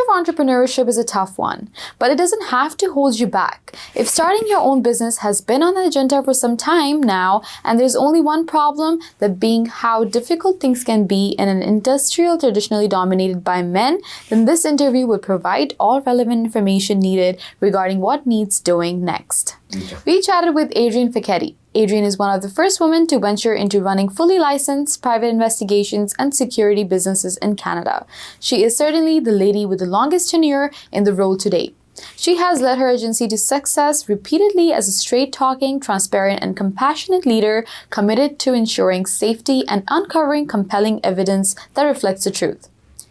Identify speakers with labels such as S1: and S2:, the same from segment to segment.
S1: of entrepreneurship is a tough one, but it doesn't have to hold you back. If starting your own business has been on the agenda for some time now, and there's only one problem, that being how difficult things can be in an industry traditionally dominated by men, then this interview will provide all relevant information needed regarding what needs doing next. We chatted with Adrian Feketti. Adrian is one of the first women to venture into running fully licensed private investigations and security businesses in Canada. She is certainly the lady with the longest tenure in the role to date. She has led her agency to success repeatedly as a straight-talking, transparent, and compassionate leader committed to ensuring safety and uncovering compelling evidence that reflects the truth.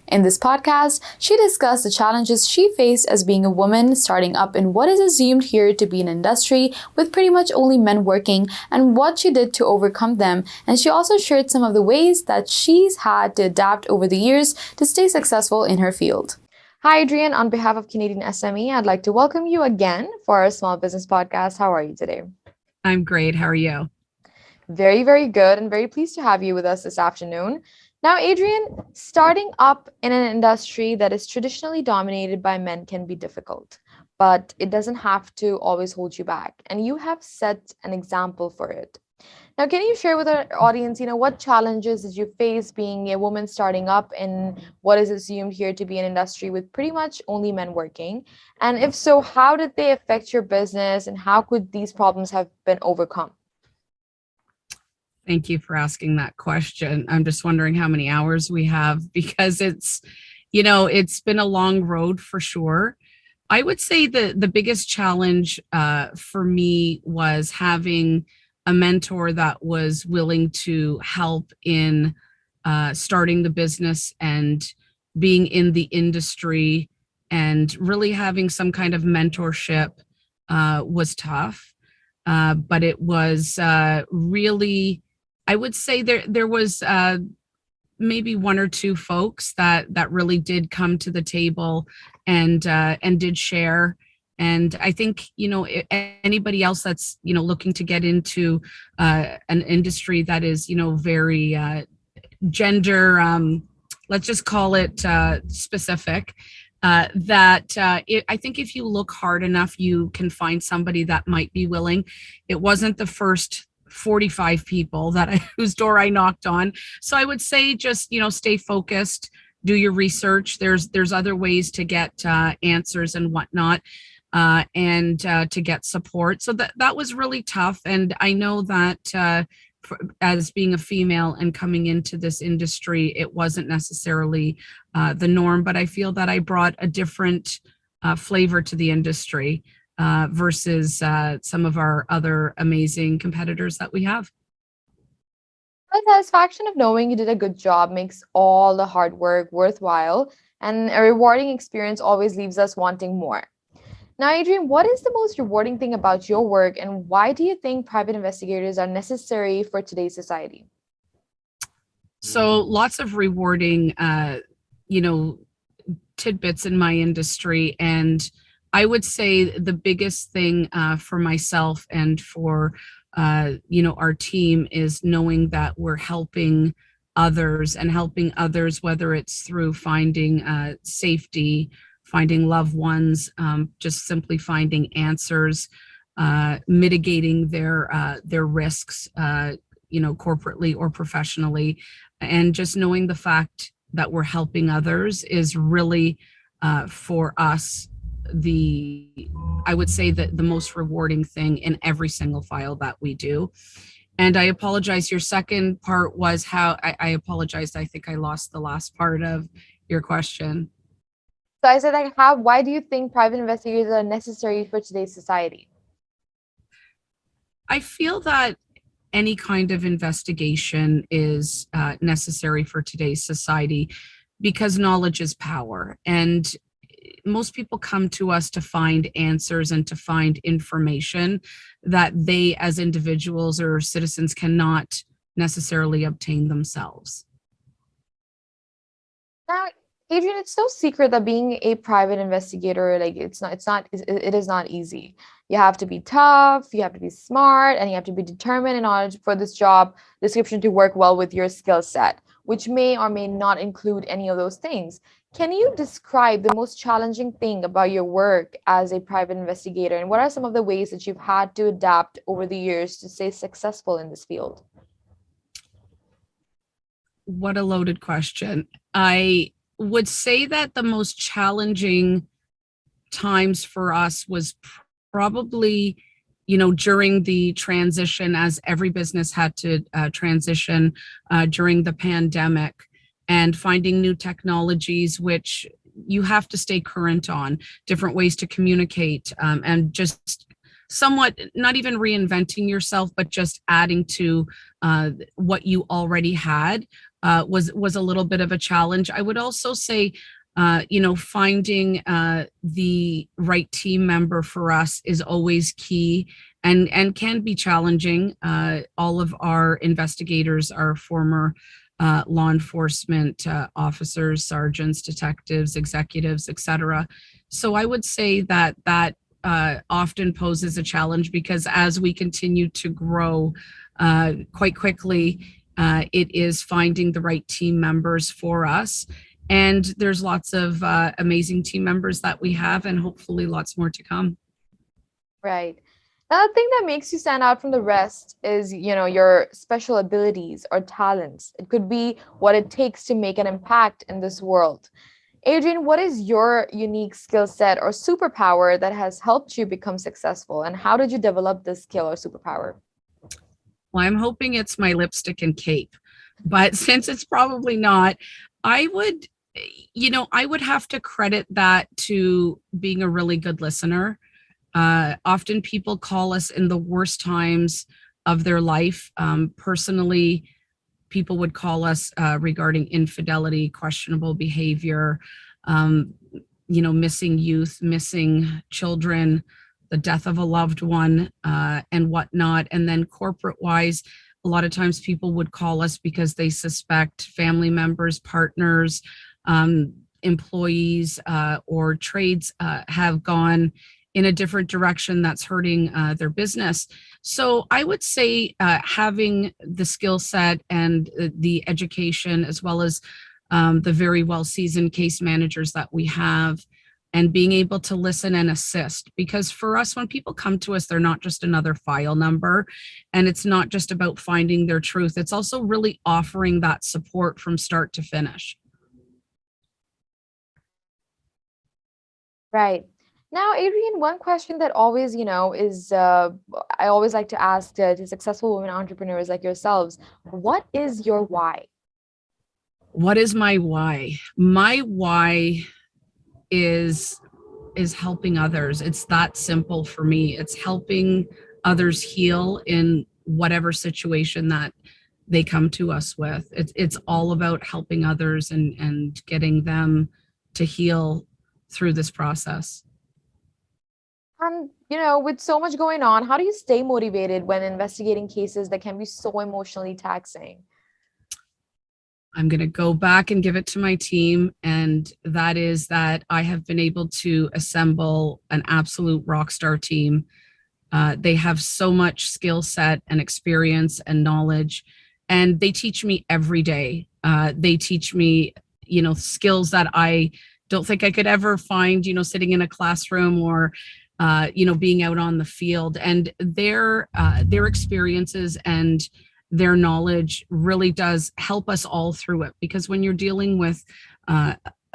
S1: In this podcast, she discussed the challenges she faced as being a woman starting up in what is assumed here to be an industry with pretty much only men working and what she did to overcome them. And she also shared some of the ways that she's had to adapt over the years to stay successful in her field. Hi, Adrian. On behalf of Canadian SME, I'd like to welcome you again for our small business podcast. How are you today?
S2: I'm great. How are you?
S1: Very, very good, and very pleased to have you with us this afternoon. Now, Adrian, starting up in an industry that is traditionally dominated by men can be difficult, but it doesn't have to always hold you back. And you have set an example for it. Now, can you share with our audience, what challenges did you face being a woman starting up in what is assumed here to be an industry with pretty much only men working? And if so, how did they affect your business and how could these problems have been overcome?
S2: Thank you for asking that question. I'm just wondering how many hours we have because it's been a long road for sure. I would say the biggest challenge for me was having a mentor that was willing to help in starting the business and being in the industry, and really having some kind of mentorship was tough. But it was really, I would say there was maybe one or two folks that really did come to the table and did share. And I think, anybody else that's, looking to get into an industry that is, very gender, let's just call it specific, I think if you look hard enough, you can find somebody that might be willing. It wasn't the first 45 people whose door I knocked on. So I would say just, stay focused, do your research. There's other ways to get answers and whatnot. And to get support. So that was really tough. And I know that as being a female and coming into this industry, it wasn't necessarily the norm, but I feel that I brought a different flavor to the industry versus some of our other amazing competitors that we have.
S1: The satisfaction of knowing you did a good job makes all the hard work worthwhile, and a rewarding experience always leaves us wanting more. Now, Adrian, what is the most rewarding thing about your work, and why do you think private investigators are necessary for today's society?
S2: So lots of rewarding, tidbits in my industry. And I would say the biggest thing for myself and for, our team is knowing that we're helping others, whether it's through finding safety, finding loved ones, just simply finding answers, mitigating their risks, corporately or professionally, and just knowing the fact that we're helping others is really for us I would say that the most rewarding thing in every single file that we do. And I apologize. Your second part was how I apologize. I think I lost the last part of your question.
S1: So I said, why do you think private investigators are necessary for today's society?
S2: I feel that any kind of investigation is necessary for today's society because knowledge is power. And most people come to us to find answers and to find information that they as individuals or citizens cannot necessarily obtain themselves.
S1: Now, Adrian, it's no secret that being a private investigator, it is not easy. You have to be tough, you have to be smart, and you have to be determined in order for this job description to work well with your skill set, which may or may not include any of those things. Can you describe the most challenging thing about your work as a private investigator? And what are some of the ways that you've had to adapt over the years to stay successful in this field?
S2: What a loaded question. I would say that the most challenging times for us was probably, during the transition, as every business had to transition during the pandemic, and finding new technologies which you have to stay current on, different ways to communicate, and just somewhat not even reinventing yourself, but just adding to what you already had, was a little bit of a challenge. I would also say, finding the right team member for us is always key, and can be challenging. All of our investigators are former law enforcement officers, sergeants, detectives, executives, etc. So I would say that often poses a challenge, because as we continue to grow quite quickly, it is finding the right team members for us. And there's lots of amazing team members that we have, and hopefully lots more to come.
S1: Right. Another thing that makes you stand out from the rest is, your special abilities or talents. It could be what it takes to make an impact in this world. Adrian, what is your unique skill set or superpower that has helped you become successful? And how did you develop this skill or superpower?
S2: Well, I'm hoping it's my lipstick and cape, but since it's probably not, I would, I would have to credit that to being a really good listener. Often people call us in the worst times of their life. Personally, people would call us regarding infidelity, questionable behavior, um, missing youth, missing children, the death of a loved one, and whatnot. And then corporate wise, a lot of times people would call us because they suspect family members, partners, employees, or trades have gone in a different direction that's hurting their business. So I would say having the skill set and the education, as well as the very well seasoned case managers that we have, and being able to listen and assist. Because for us, when people come to us, they're not just another file number, and it's not just about finding their truth. It's also really offering that support from start to finish.
S1: Right. Now, Adrian, one question that always, is I always like to ask to successful women entrepreneurs like yourselves, what is your why?
S2: What is my why? My why is helping others. It's that simple for me. It's helping others heal in whatever situation that they come to us with. It's all about helping others and getting them to heal through this process.
S1: And, with so much going on, how do you stay motivated when investigating cases that can be so emotionally taxing?
S2: I'm going to go back and give it to my team. And that is that I have been able to assemble an absolute rock star team. They have so much skill set and experience and knowledge, and they teach me every day. They teach me, skills that I don't think I could ever find, sitting in a classroom or, being out on the field. And their experiences and their knowledge really does help us all through it, because when you're dealing with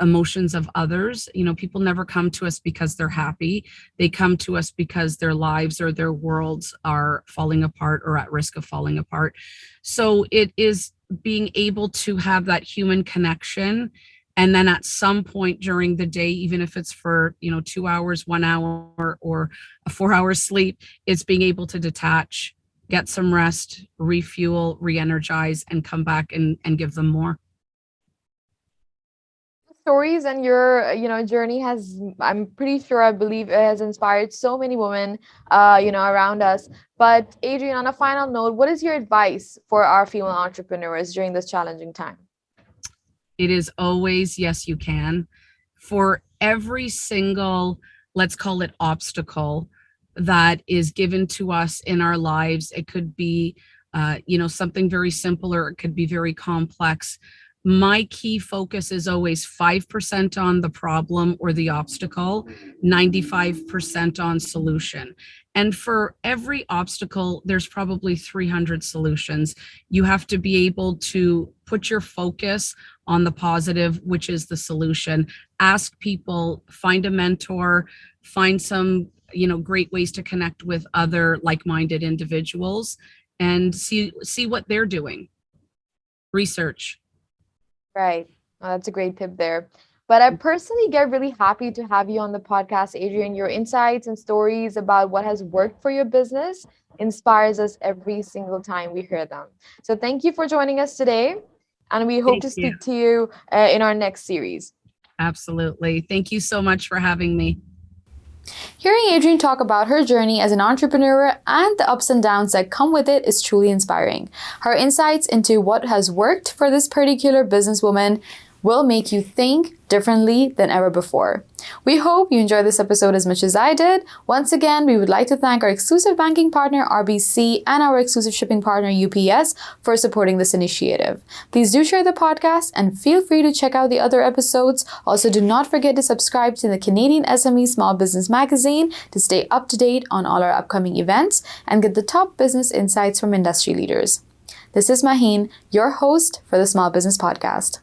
S2: emotions of others, people never come to us because they're happy. They come to us because their lives or their worlds are falling apart or at risk of falling apart. So it is being able to have that human connection, and then at some point during the day, even if it's for 2 hours, 1 hour, or a 4 hour sleep, it's being able to detach, get some rest, refuel, re-energize, and come back and give them more.
S1: Stories and your journey has, I'm pretty sure, I believe it has inspired so many women around us. But Adrian, on a final note, what is your advice for our female entrepreneurs during this challenging time?
S2: It is always, yes, you can. For every single, let's call it obstacle, that is given to us in our lives, it could be something very simple, or it could be very complex. my key focus is always 5% on the problem or the obstacle, 95% on solution. And for every obstacle, there's probably 300 solutions. You have to be able to put your focus on the positive, which is the solution. Ask people, find a mentor, find some, great ways to connect with other like-minded individuals and see what they're doing. Research.
S3: Right. Oh, that's a great tip there. But I personally get really happy to have you on the podcast, Adrian. Your insights and stories about what has worked for your business inspires us every single time we hear them. So thank you for joining us today. And we hope to speak to you in our next series.
S2: Absolutely. Thank you so much for having me.
S1: Hearing Adrian talk about her journey as an entrepreneur and the ups and downs that come with it is truly inspiring. Her insights into what has worked for this particular businesswoman will make you think differently than ever before. We hope you enjoyed this episode as much as I did. Once again, we would like to thank our exclusive banking partner, RBC, and our exclusive shipping partner, UPS, for supporting this initiative. Please do share the podcast and feel free to check out the other episodes. Also, do not forget to subscribe to the Canadian SME Small Business Magazine to stay up to date on all our upcoming events and get the top business insights from industry leaders. This is Maheen, your host for the Small Business Podcast.